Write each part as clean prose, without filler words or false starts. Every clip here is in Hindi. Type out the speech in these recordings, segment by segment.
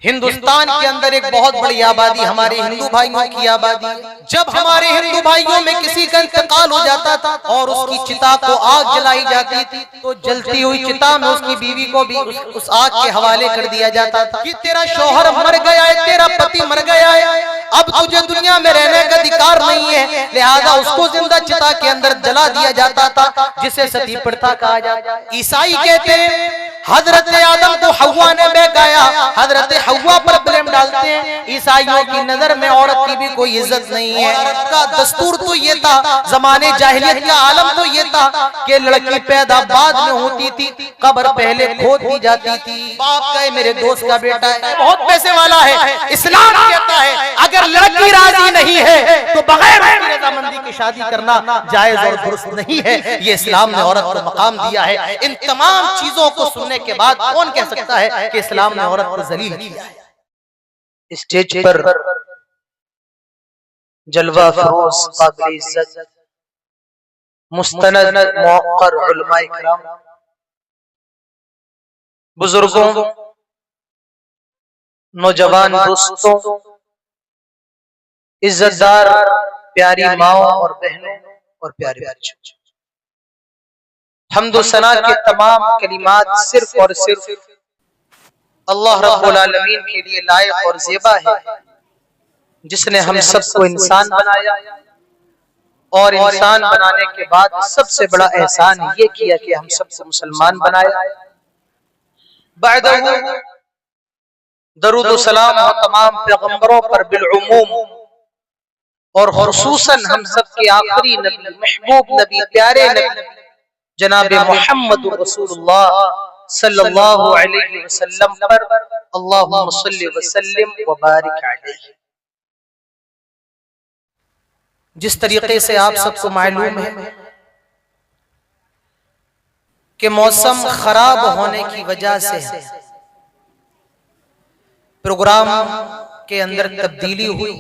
हिंदुस्तान के अंदर एक बहुत बड़ी आबादी हमारे हिंदू भाइयों की आबादी है। जब हमारे हिंदू भाइयों में किसी का इंतकाल हो जाता था और उसकी चिता को आग जलाई जाती थी तो जलती हुई चिता में उसकी बीवी को भी उस आग के हवाले कर दिया जाता था कि तेरा शौहर मर गया है, तेरा पति मर गया है, अब तुझे दुनिया में रहने का अधिकार नहीं है, लिहाजा उसको जिंदा चिता के अंदर जला दिया जाता था, जिसे सती प्रथा कहा जाता है। ईसाई कहते हैं हजरत आदम को हव्वा ने बहकाया, हजरत हव्वा पर ब्लेम डालते हैं। ईसाइयों की नजर में औरत की भी कोई इज्जत नहीं है। औरत का दस्तूर तो ये था, जमाने जाहिलियत का आलम तो ये था कि लड़की पैदा बाद में होती थी, कब्र पहले खोद दी जाती थी। बाप कहे मेरे दोस्त का बेटा है, बहुत पैसे वाला है, इस्लाम कहता है अगर लड़की राजी नहीं है तो बगैर रजामंदी की शादी करना जायज और दुरुस्त नहीं है। ये इस्लाम ने औरत को मकाम दिया है। इन तमाम चीजों को सुनने के बाद कौन कह सकता है कि इस्लाम ने औरत को जलील किया है। स्टेज पर जलवा फरोज काबिल इज्जत मुस्तनद मुअक्कर उलमाए किराम, बुजुर्गों, नौजवान दोस्तों, इज्जतदार प्यारी माओ और बहनों और प्यारे बच्चों, हम्दो सना के तमाम कलिमात सिर्फ और सिर्फ अल्लाह रब्बुल आलमीन के लिए लायक और ज़ेबा है, जिसने हम सबको इंसान बनाया और इंसान बनाने के बाद सबसे बड़ा एहसान ये किया कि हम सबको मुसलमान बनाया। बादहू दरूद व सलाम हो तमाम पैगंबरों पर बिलउमूम और खुसूसन हम सबके आखिरी नबी, महबूब नबी, प्यारे नबी जनाब मोहम्मद रसूलुल्लाह सल्लल्लाहु अलैहि वसल्लम पर अल्लाहुम्मा सल्लि व सल्लिम व बारिक अलैहि। जिस तरीके से आप सबको मालूम है कि मौसम खराब होने की वजह से प्रोग्राम के अंदर तब्दीली हुई,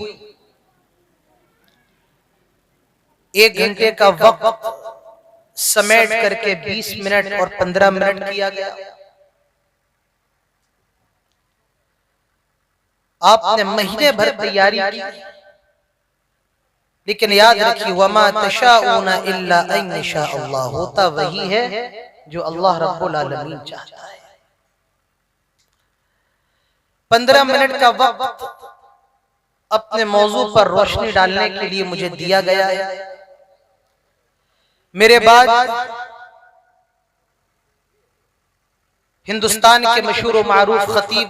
1 घंटे का वक्त समेट करके 20 मिनट और 15 मिनट किया गया। आपने महीने भर तैयारी की, लेकिन याद रखिए वमा तशाऊना इल्ला अन यशा अल्लाह, होता वही है जो अल्लाह रब्बुल आलमीन चाहता है। 15 मिनट का वक्त अपने मौजू पर रोशनी डालने के लिए मुझे दिया गया है। मेरे बाद हिंदुस्तान के मशहूर व मारूफ खतीब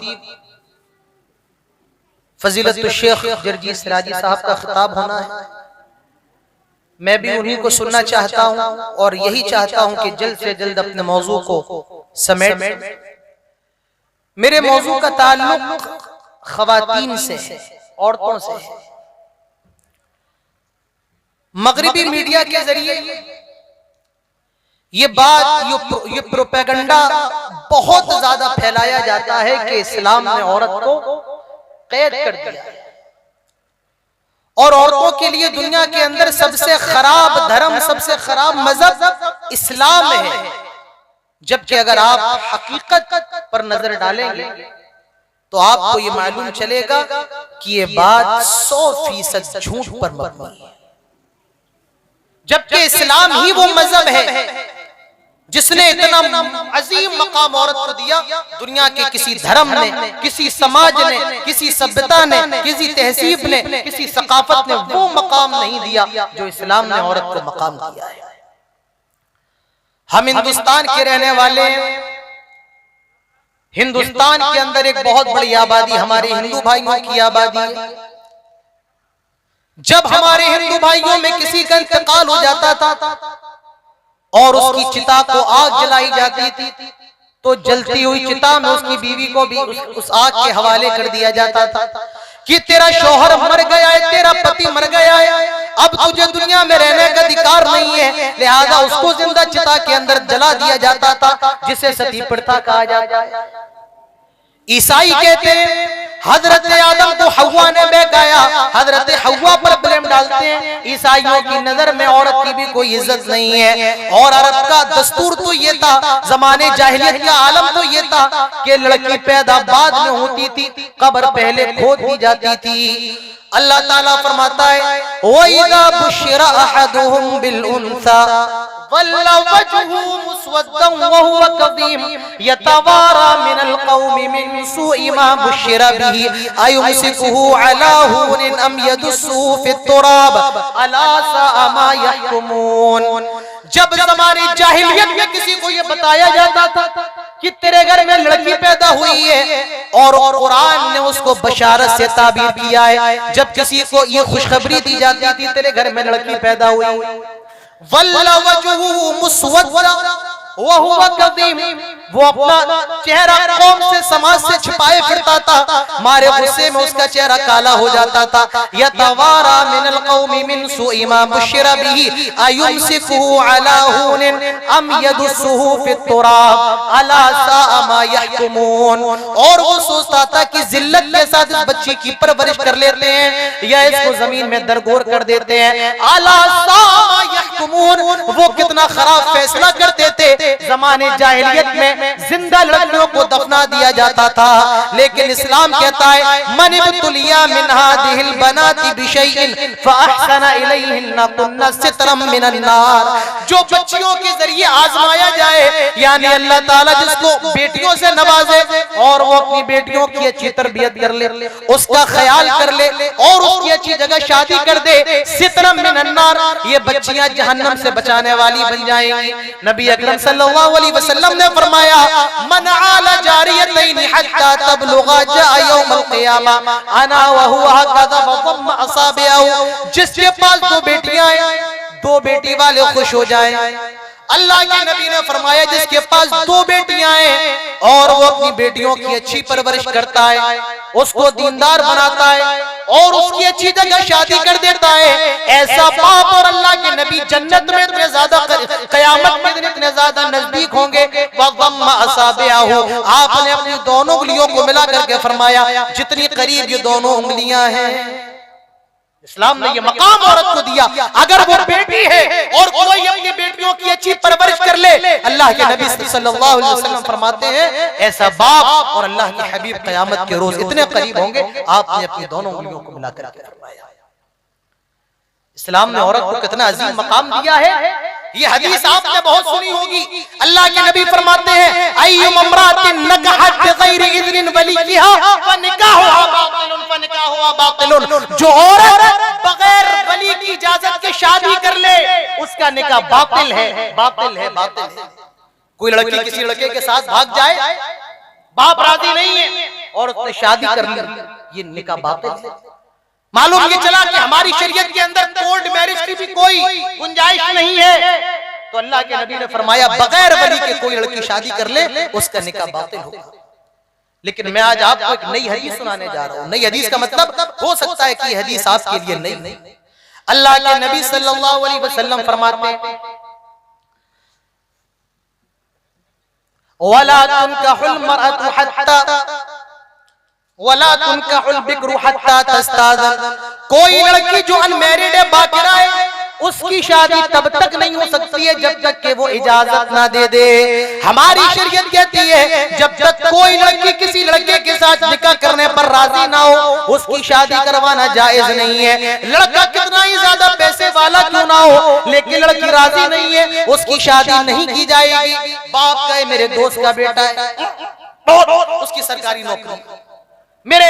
फजीलत शेख जर्जी सिराजी साहब का खिताब होना है। मैं भी उन्हीं को सुनना चाहता हूं और यही चाहता हूं कि जल्द से जल्द अपने मौजू को समेट। मेरे मौजू का ताल्लुक खवातीन से, औरतों से। मगरिबी मीडिया के जरिए ये बात, ये प्रोपेगेंडा बहुत ज्यादा फैलाया जाता है कि इस्लाम ने औरत को कैद कर दिया और औरतों के लिए दुनिया के अंदर सबसे खराब धर्म, सबसे खराब मजहब इस्लाम है। जबकि अगर आप हकीकत पर नजर डालेंगे तो आपको ये मालूम चलेगा कि ये बात 100% झूठ पर मबनी है। जबकि इस्लाम ही वो मजहब है जिसने इतना अजीम मकाम औरत को दिया। दुनिया के किसी धर्म ने, किसी समाज ने, किसी सभ्यता ने, किसी तहजीब ने, किसी सकाफत ने वो मकाम नहीं दिया जो इस्लाम ने औरत को मकाम दिया है। हम हिंदुस्तान के रहने वाले हैं। हिंदुस्तान के अंदर एक बहुत बड़ी आबादी हमारे हिंदू भाइयों की आबादी है। जब हमारे हिंदू भाइयों में किसी का इंतकाल हो जाता था और उसकी चिता को आग जलाई जाती थी तो जलती हुई चिता में उसकी बीवी को भी उस आग के हवाले कर दिया जाता था कि तेरा शौहर मर गया है, तेरा पति मर गया है, अब तुझे दुनिया में रहने का अधिकार नहीं है, लिहाजा उसको जिंदा चिता के अंदर जला दिया जाता था, जिसे सती प्रथा कहा जाता है। ईसाई कहते हैं हजरत आदम को हव्वा ने बहकाया, हजरत हव्वा पर ब्लेम डालते हैं। ईसाइयों की नजर में औरत की भी कोई इज्जत नहीं है। और अरब का दस्तूर तो ये था, जमाने जाहिलियत का आलम तो ये था कि लड़की पैदा बाद में होती थी, कब्र पहले खोद दी जाती थी। अल्लाह ताला फरमाता है वइज़ा बुश्शिरा अहदुहुम बिल उन्सा वल्ला वजहु मुस्वद्दन व हुवा कज़ीम यतवारा मिनल कौमि मिन सूइ मा बुश्शिरा बिही अयुमसिकुहु अला हुनिन अम यदुस्सुहु फित तुराब अला साअ मा यहकुमून। जब ज़माने जाहिलियत में किसी को ये बताया जाता था कि तेरे घर में लड़की पैदा हुई है, और कुरान ने उसको बशारत से ताबीर किया है। जब किसी को ये खुशखबरी दी जाती थी तेरे घर में लड़की पैदा हुई, वल्ला वजहु मुस्वद्दा व हुवा कज़ीम, वो अपना चेहरा कौम से समाज से छिपाए फिरता था, मारे गुस्से में उसका चेहरा काला हो जाता था। यतवारा मिनल कौमि मिन सूइ मा बुश्शिरा बिही अयुमसिकुहु अला हुनिन अम यदुस्सुहु फित तुराब अला साअ मा यहकुमून। और वो सोचता था कि जिल्लत के साथ इस बच्ची की परवरिश कर लेते हैं या इसको जमीन में दरगोर कर देते हैं। अला साअ मा यहकुमून, वो कितना खराब फैसला करते थे। जमाने जाहिलियत में जिंदा लड़कियों को दफना दिया जाता था, लेकिन इस्लाम कहता है मन इब्तुलिया मिन हादिहिल बनाति बिशैइन फअहसन इलैहिन्ना कुन्ना सित्रम मिनन नार। जो बच्चियों के जरिए आजमाया जाए, यानी अल्लाह ताला जिसको बेटियों से नवाजे और वो अपनी बेटियों की अच्छी तरबियत कर ले, उसका ख्याल कर ले और उसकी अच्छी जगह शादी कर दे, सित्रम मिनन नार, ये बच्चियां जहन्नम से बचाने वाली बन जाएंगी। नबी अकरम सल्लल्लाहु अलैहि वसल्लम ने फरमाया मन आला जारियतैन हत्ता तबलुगा जा यौमल क़ियामा अना व हुवा कज़ा व असाबिहु। जिसके पास दो बेटियां हैं, दो बेटी वाले खुश हो जाएं। अल्लाह के नबी ने फरमाया जिसके पास दो बेटियां हैं और वो अपनी बेटियों की अच्छी परवरिश करता है, उसको दीनदार बनाता है और उसकी अच्छी जगह शादी कर देता है, ऐसा बाप और अल्लाह के नबी जन्नत में इतने ज्यादा, कयामत के दिन इतने ज्यादा नजदीक होंगे। आपने अपनी दोनों उंगलियों को मिला करके फरमाया जितनी करीब ये दोनों उंगलियां हैं। इस्लाम ने ये मकाम औरत को दिया। अगर वो बेटी है और कोई अपनी बेटियों की अच्छी परवरिश कर ले, अल्लाह के नबी सल्लल्लाहु अलैहि वसल्लम फरमाते हैं ऐसा बाप और अल्लाह के हबीब क़यामत के रोज इतने करीब होंगे। आपने अपनी दोनों उंगलियों को मिलाकर फरमाया। इस्लाम ने औरत को कितना अजीम मकाम दिया है। ये हदीस आपने बहुत सुनी होगी। अल्लाह के नबी फरमाते हैं अय्युम इम्रातिन नकहत बिगैरि इज़्निन वलियहा फनिकाहुहा बातिलुन फनिकाहुहा बातिलुन। जो औरत बगैर वली की इजाजत के शादी कर ले उसका निकाह बातिल है, बातिल है, बातिल है। कोई लड़की किसी लड़के के साथ भाग जाए, बाप राजी नहीं है और उसने शादी कर ली, ये निकाह बातिल है। मालूम ये चला कि हमारी शरीयत के अंदर कोर्ट मैरिज की भी कोई गुंजाइश नहीं है, तो अल्लाह के नबी ने फरमाया बगैर वली के कोई लड़की शादी कर ले उसका निकाह बातिल होगा। लेकिन मैं आज आपको एक नई हदीस सुनाने जा रहा हूँ। नई हदीस का मतलब हो सकता है कि ये हदीस आपके लिए नई। अल्लाह के नबी सल्लल्लाहु अलैहि वसल्लम फरमाते हैं वला तुनकाहुल मरअतु हत्ता वला तुनकाहुल बिक्रू हत्ता तस्ताज़न। कोई लड़की जो अनमैरिड है, बाकिरा है, उसकी शादी तब तक नहीं हो सकती है जब तक कि वो इजाजत ना दे दे। हमारी शरीयत कहती है जब तक कोई लड़की किसी लड़के के साथ निकाह करने पर राजी ना हो उसकी शादी करवाना जायज नहीं है। लड़का कितना ही ज्यादा पैसे वाला क्यों ना हो, लेकिन लड़की राजी नहीं है, उसकी शादी नहीं की जाएगी। बाप कहे मेरे दोस्त का बेटा है, उसकी सरकारी नौकरी, मेरे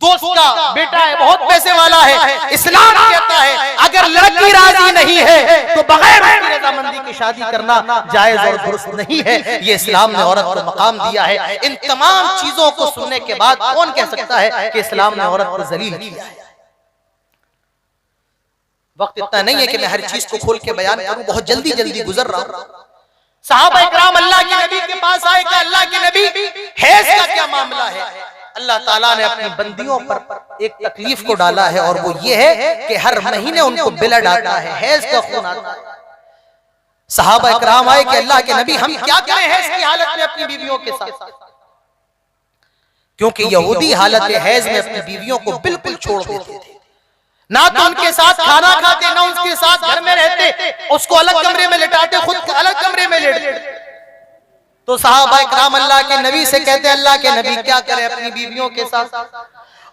दोस्त का बेटा है, बहुत पैसे वाला है। इस्लाम कहता है अगर लड़की राजी नहीं है तो बगैर रजामंदी की शादी करना जायज और दुरुस्त नहीं है। ये इस्लाम ने औरत को मकाम दिया है। इन तमाम चीजों को सुनने के बाद कौन कह सकता है कि इस्लाम ने औरत को जलील किया है। वक्त इतना नहीं है कि मैं हर चीज को खोल के बयान करूं, बहुत जल्दी जल्दी गुजर रहा हूं। सहाबा इकराम अल्लाह के नबी के पास आए कि अल्लाह के नबी हैज का क्या मामला है। अल्लाह ताला ने अपनी बंदियों पर एक तकलीफ को डाला है और वो ये है कि हर महीने उनको ब्लड आता है, हैज का खून आता है। सहाबा इकराम आए कि अल्लाह के नबी हम क्या करें हैज की हालत में अपनी बीवियों के साथ। क्योंकि यहूदी हालत हैज में अपनी बीवियों को बिल्कुल छोड़ देते थे, ना तो उनके साथ खाना खाते, ना उनके साथ घर में रहते, उसको अलग कमरे में लिटाते, खुद अलग कमरे में लेटते। तो सहाबा इकराम अल्लाह के नबी से कहते, अल्लाह के नबी क्या करें अपनी बीवियों के साथ?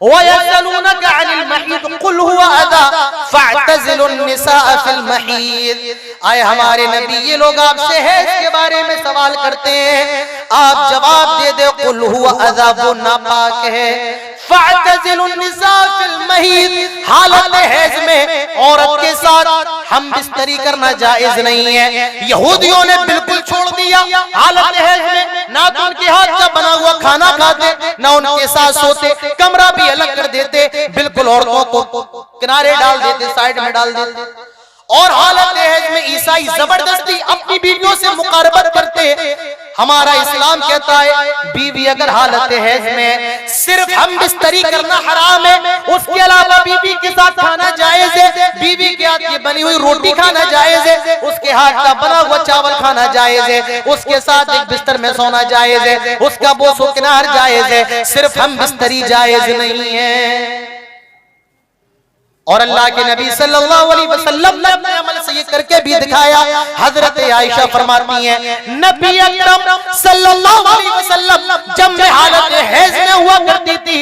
वयसलूनका अनिल महीद कुल हुवा अज़ा फअतज़िलुन निसाअ फिल महीद। आए हमारे नबी, ये लोग आपसे हैज के बारे में सवाल करते हैं, आप जवाब दे दे कुल हुवा अज़ा, वो नापाक है। फअतज़िलुन निसाअ फिल महीद, हालत हैज में औरत के साथ हम बिस्तरी करना जायज नहीं है। यहूदियों ने बिल्कुल छोड़ दिया, हालत हैज में ना तो उनके हाथ का बना हुआ खाना खाते, ना उनके साथ सोते, कमरा भी अलग कर देते, बिल्कुल औरतों को किनारे डाल देते, साइड में डाल देते। और हालत हैज में ईसाई जबरदस्ती अपनी बीवियों से मुकारबत करते। हमारा इस्लाम कहता है बीवी अगर हालत हैज में सिर्फ हम बिस्तरी करना हराम है, उसके अलावा बीवी के साथ खाना जायज है, बीवी के हाथ की बनी हुई रोटी खाना जायज है, उसके हाथ का बना हुआ चावल खाना जायज है, उसके साथ एक बिस्तर में सोना जायज है, उसका बोसो किनार जायज है, सिर्फ हम बिस्तरी जायज नहीं है। और अल्लाह के नबी सल्लल्लाहु अलैहि वसल्लम ने अपने अमल से ये करके भी दिखाया। हजरत आयशा फरमाती हैं, नबी अकरम सल्लल्लाहु अलैहि वसल्लम जब मैं हालत हैज में हुआ करती थी,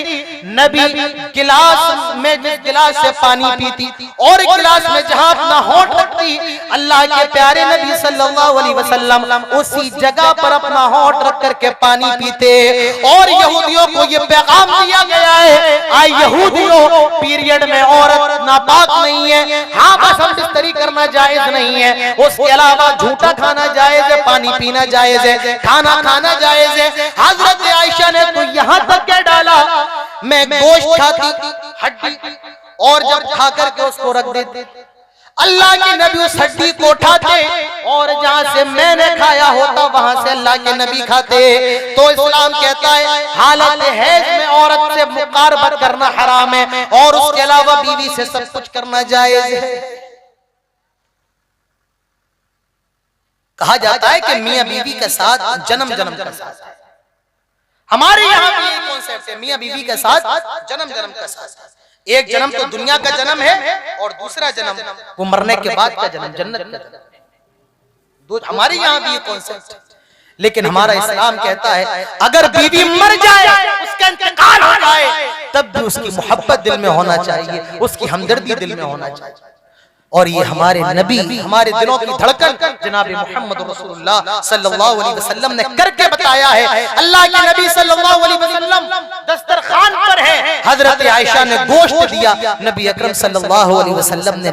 नबी गिलास में जिस गिलास से पानी पीती और गिलास में जहां अपना होंठ रखती, अल्लाह के प्यारे नबी सल्लल्लाहु अलैहि वसल्लम उसी जगह पर अपना होंठ रख करके पानी पीते। और यहूदियों को ये पैगाम दिया गया है, आए यहूदियों, पीरियड में औरत नापाक नहीं है, हाँ बस हम बिस्तरी करना जायज नहीं है, उसके अलावा झूठा खाना जायज है, पानी पीना जायज है, खाना खाना जायज है। हजरत आयशा ने तो यहाँ तक कह डाला, मैं गोश्त खाती हड्डी और जब खा करके उसको रख देते, अल्लाह के नबी उस हड्डी को उठाते और जहां से मैंने खाया होता वहां से अल्लाह के नबी खाते। तो इस्लाम कहता है हालत हैज में औरत से मुकारबत करना हराम है और उसके अलावा बीवी से सब कुछ करना जायज है। कहा जाता है कि मियां बीवी का साथ जन्म जन्म का साथ है। हमारे यहाँ भी ये कॉन्सेप्ट है, मियां बीवी का साथ जन्म जन्म का साथ। एक जन्म तो दुनिया का जन्म है और दूसरा जन्म वो मरने के बाद का जन्म, जन्नत का जन्म। हमारे यहाँ भी ये कॉन्सेप्ट है, लेकिन हमारा इस्लाम कहता है अगर बीवी मर जाए, उसका इंतकाल हो जाए, तब भी उसकी मोहब्बत दिल में होना चाहिए, उसकी हमदर्दी दिल में होना चाहिए। और ये हमारे नबी, हमारे दिलों की धड़कन जनाब मोहम्मद रसूलुल्लाह सल्लल्लाहु अलैहि वसल्लम ने करके बताया है। अल्लाह के नबी सल्लल्लाहु अलैहि वसल्लम दस्तरखान पर है, हजरत आयशा ने गोश्त दिया, नबी अकरम सल्लल्लाहु अलैहि वसल्लम ने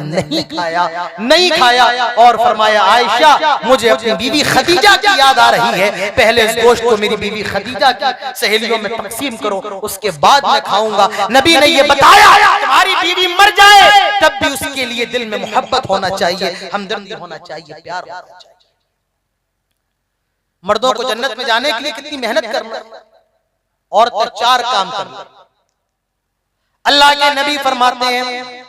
नहीं खाया और फरमाया आयशा मुझे अपनी बीवी खदीजा की याद आ रही है, पहले इस गोश्त को मेरी बीवी खदीजा की सहेलियों में तकसीम करो, उसके बाद मैं खाऊंगा। नबी ने ये बताया तुम्हारी बीवी मर जाए तब भी उसके लिए दिल में मोहब्बत होना चाहिए, हमदर्दी होना चाहिए, प्यार होना चाहिए। मर्दों को जन्नत में जाने के लिए कितनी मेहनत करना, औरतें 4 काम करना। अल्लाह के नबी फरमाते हैं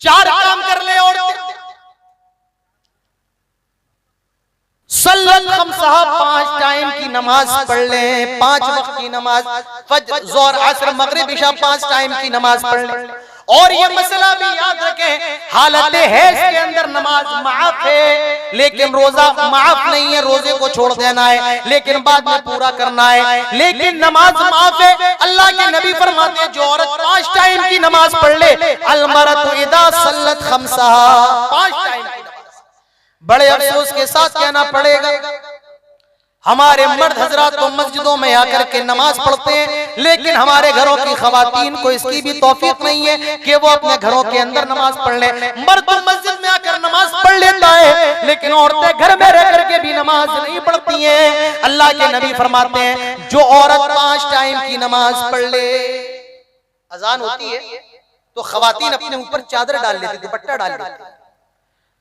4 काम कर ले औरतें, सल्लत खमसहा 5 टाइम की नमाज पढ़ ले, 5 वक्त की नमाज, फज्र ज़ोहर असर मगरिब इशा 5 टाइम की नमाज पढ़ ले। और ये मसला भी याद रखें, हालत हैज के अंदर नमाज माफ है लेकिन रोजा माफ नहीं है, रोजे को छोड़ देना है लेकिन बाद में पूरा करना है, लेकिन नमाज माफ है। अल्लाह के नबी फरमाते हैं जो औरत 5 टाइम की नमाज पढ़ ले, अलमरतु इदा सल्लत खमसहा, 5 टाइम की नमाज। बड़े अफसोस के साथ कहना पड़ेगा हमारे मर्द हजरात तो मस्जिदों में आकर के नमाज पढ़ते हैं, लेकिन हमारे घरों की खवातीन को इसकी भी तौफीक नहीं है कि वो अपने घरों के अंदर नमाज पढ़ ले। मर्द तो मस्जिद में आकर नमाज पढ़ लेता है लेकिन औरतें घर में रह करके भी नमाज नहीं पढ़ती हैं। अल्लाह के नबी फरमाते हैं जो औरत 5 टाइम की नमाज पढ़ ले, अजान होती है तो खवातीन अपने ऊपर चादर डाल लेती, दुपट्टा डाल लेती।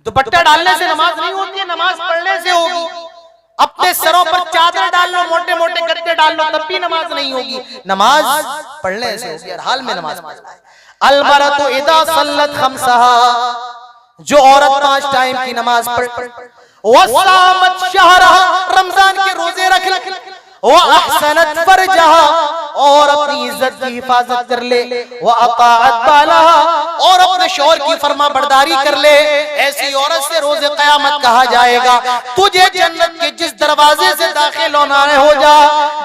दुपट्टा डालने से नमाज नहीं होती है, नमाज पढ़ने से होगी। अपने सरों पर चादर डाल लो, मोटे मोटे गद्दे डाल लो, तब भी नमाज नहीं होगी, नमाज पढ़ने से होगी। हर हाल में नमाज पढ़ना है। अलमरतु इदा सल्लत खमसहा, जो औरत 5 टाइम की नमाज पढ़, वसामत शहरहा, रमजान के रोजे रख, व अहसनत फरजहा, और अपनी इज्जत की हिफाजत कर ले, व अताअत बालाहा, और अपने शौहर की फरमा बरदारी कर ले, ऐसी औरत से रोज़े क़यामत कहा जाएगा तुझे जन्नत के जिस दरवाजे से दाखिल होना है हो जा,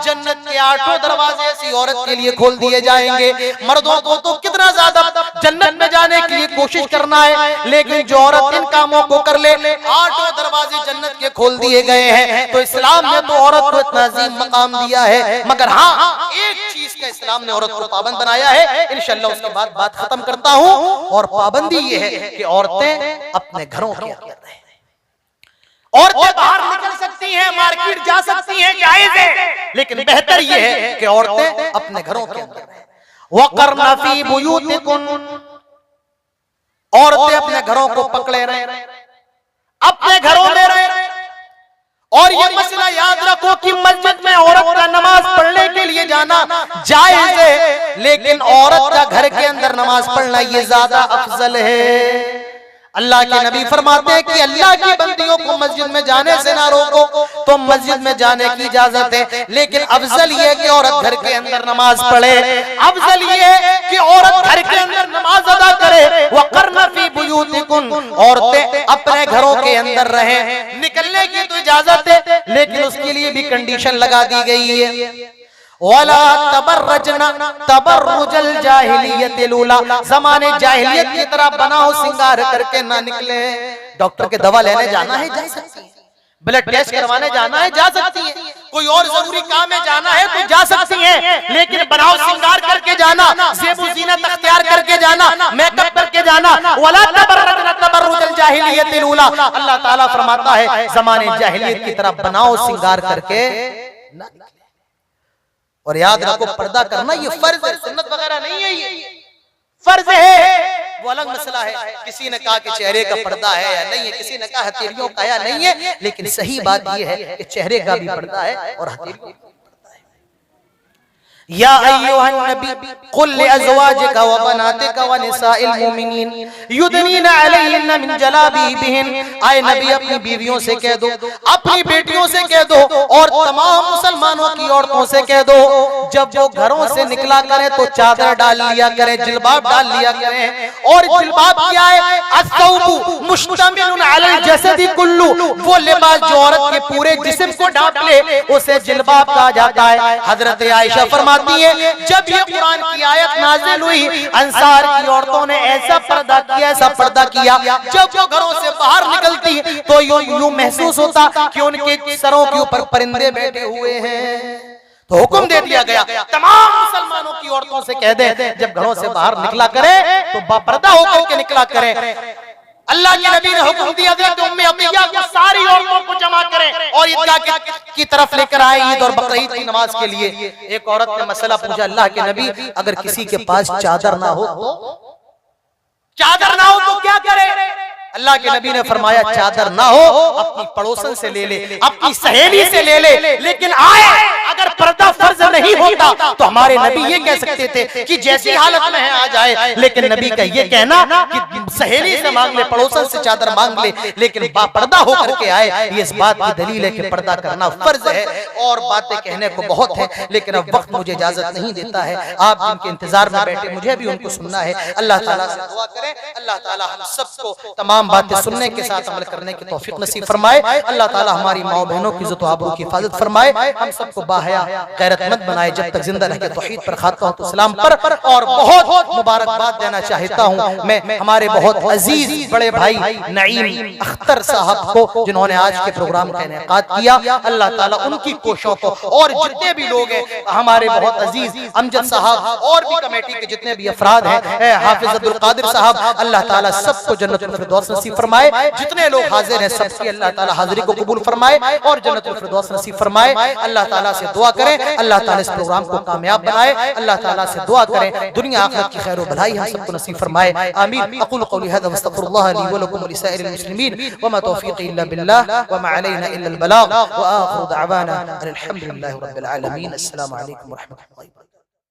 जन्नत के 8 दरवाजे ऐसी औरत के लिए खोल दिए जाएंगे। मर्दों को तो कितना ज्यादा जन्नत में जाने के लिए कोशिश करना है, लेकिन जो औरत इन कामों को कर ले 8 दरवाजे जन्नत के खोल दिए गए हैं। तो इस्लाम ने तो औरत को इतना अजीम मकाम दिया है, मगर हाँ एक चीज का इस्लाम ने औरत को पाबंद बनाया है, इंशाअल्लाह उसके बाद बात खत्म करता हूँ। और पाबंदी ये है कि औरतें अपने घरों के अंदर रहें। औरतें बाहर निकल सकती हैं, मार्केट जा सकती हैं, जायज है, लेकिन बेहतर ये है कि औरतें अपने घरों के अंदर रहें। वक़रना फी बुयूतिकुन, औरतें अपने घरों को पकड़े रहें, अपने घरों में रहें। और ये मसला याद रखो कि मस्जिद में औरत का नमाज पढ़ने के लिए जाना जायज है, लेकिन औरत का घर के अंदर नमाज पढ़ना ये ज्यादा अफजल है। अल्लाह के नबी फरमाते हैं कि अल्लाह की बंदियों को मस्जिद में जाने से ना रोको, तो मस्जिद में जाने की इजाजत है, लेकिन अफजल ये है कि औरत घर के अंदर नमाज पढ़े। अफजल ये है कि औरत घर के अंदर नमाज अदा करे। वक़रना फी बुयूतिकुन, औरतें अपने घरों के अंदर रहें। निकलने की तो इजाजत है, लेकिन उसके लिए भी कंडीशन लगा दी गई है। वला तबर्रजना तबर्रुजल जाहिलियतिल उला, ज़माने जाहिलियत की तरह बनाओ सिंगार करके ना निकले। डॉक्टर के दवा लेने जाना है जा सकती है, ब्लड टेस्ट करवाने जाना है जा सकती है, कोई और जरूरी काम में जाना है तो जा सकती है, लेकिन बनाओ सिंगार करके जाना, ज़ेबो ज़ीनत अख्तियार करके जाना, मेकअप करके जाना, वला तबर्रजना तबर्रुजल जाहिलियतिल उला, अल्लाह ताला फरमाता है ज़माने जाहिलियत की तरह बनाओ सिंगार करके ना। और याद रखो पर्दा करना ये फर्ज है, सुन्नत वगैरह नहीं है, ये फर्ज है। वो अलग मसला है, किसी ने कहा कि चेहरे का पर्दा है या नहीं है, किसी ने कहा हथेलियों का या नहीं है, लेकिन सही बात ये है कि चेहरे का भी पर्दा है और हथेलियों का। या अय्युहन नबी कुल लिअज़वाजिका व बनातिका व निसाइल मुमिनीन युदनीना अलैहिन्ना मिन जलाबीबिहिन, आए नबी अपनी बीवियों से कह दो, अपनी बेटियों से कह दो, और तमाम मुसलमानों की औरतों से कह दो, जब वो घरों से निकला करें तो चादर डाल लिया करें, जिल्बाब डाल लिया करें। और जिल्बाब क्या है? अस्सौबु मुश्तमिलुन अलल जसदी कुल्लु, वो लिबास जो औरत के पूरे जिस्म को ढांप ले उसे जिल्बाब कहा जाता है। हजरत आयशा फरमाती है जब ये कुरान की आयत नाज़िल हुई, अंसार की औरतों ने ऐसा पर्दा किया, ऐसा पर्दा किया, जब वो घरों से बाहर निकलती तो यूं महसूस होता कि उनके सरों के ऊपर परिंदे बैठे हुए हैं। तो हुक्म दे दिया गया तमाम मुसलमानों की औरतों से कह दे जब घरों से बाहर निकला करे तो बापर्दा होकर के निकला करे। अल्लाह के नबी ने हुक्म दिया कि उम्मे अतिया को सारी औरतों को जमा करें और ईदगाह की तरफ लेकर आए ईद और बकरीद की नमाज के लिए। एक औरत ने मसला पूछा, अल्लाह के नबी अगर किसी के पास चादर ना हो तो क्या करे? अल्लाह के नबी ने फरमाया चादर ना हो अपनी पड़ोसन से ले ले, अपनी सहेली से ले ले, लेकिन आए अगर पर्दा फर्ज नहीं होता तो हमारे नबी ये कह सकते थे कि जैसी हालत में है आ जाए, लेकिन नबी का ये कहना कि सहेली से मांग ले, पड़ोसन से चादर मांग ले, लेकिन बापर्दा होकर के आए, ये इस बात की दलील है कि पर्दा करना फर्ज है। और बातें कहने को बहुत है, लेकिन अब वक्त मुझे इजाजत नहीं देता है। आप जिनके इंतजार में बैठे मुझे भी उनको सुनना है। अल्लाह ताला से दुआ करें, अल्लाह ताला हम सबको तमाम बातें सुनने के साथ अमल करने की तौफीक नसीब फरमाए। अल्लाह ताला हमारी माओ बहनों की इज्जत व आबरू की हिफाजत फरमाए, हम सबको बाहया गैरतमंद बनाए, जब तक जिंदा रहे तौहीद पर, खातमा इस्लाम पर। और बहुत मुबारकबाद देना चाहता हूँ मैं हमारे बहुत अजीज बड़े भाई नईम अख्तर साहब को, जिन्होंने आज के प्रोग्राम का इनेकाद किया। अल्लाह ताला उनकी कोशिशों को, और जितने भी लोग हैं हमारे बहुत अजीज अमजद साहब और भी कमेटी के जितने भी अफराद हैं, हाफिज अब्दुल कादिर साहब, अल्लाह ताला सबको जन्नतुल फिरदौस नसीब फरमाए। जितने लोग हाजिर हैं सबकी अल्लाह ताला हाजिरी को कबूल फरमाए और जन्नतुल फिरदौस नसीब फरमाए। अल्लाह ताला से दुआ करें अल्लाह ताला इस प्रोग्राम को कामयाब बनाए। अल्लाह ताला से दुआ करें दुनिया आखिरत की खैर व भलाई हम सबको नसीब फरमाए। आमीन। अक़ूलु क़ौली हाज़ा व अस्तग़फ़िरुल्लाह ली व लकुम व लिसाइरिल मुस्लिमीन व मा तौफ़ीक़ी इल्ला बिल्लाह व मा अलैना इल्ला अल बलाग़ व आख़िरु दअवाना अनिल हम्दुलिल्लाहि रब्बिल आलमीन। अस्सलामु अलैकुम व रहमतुल्लाहि।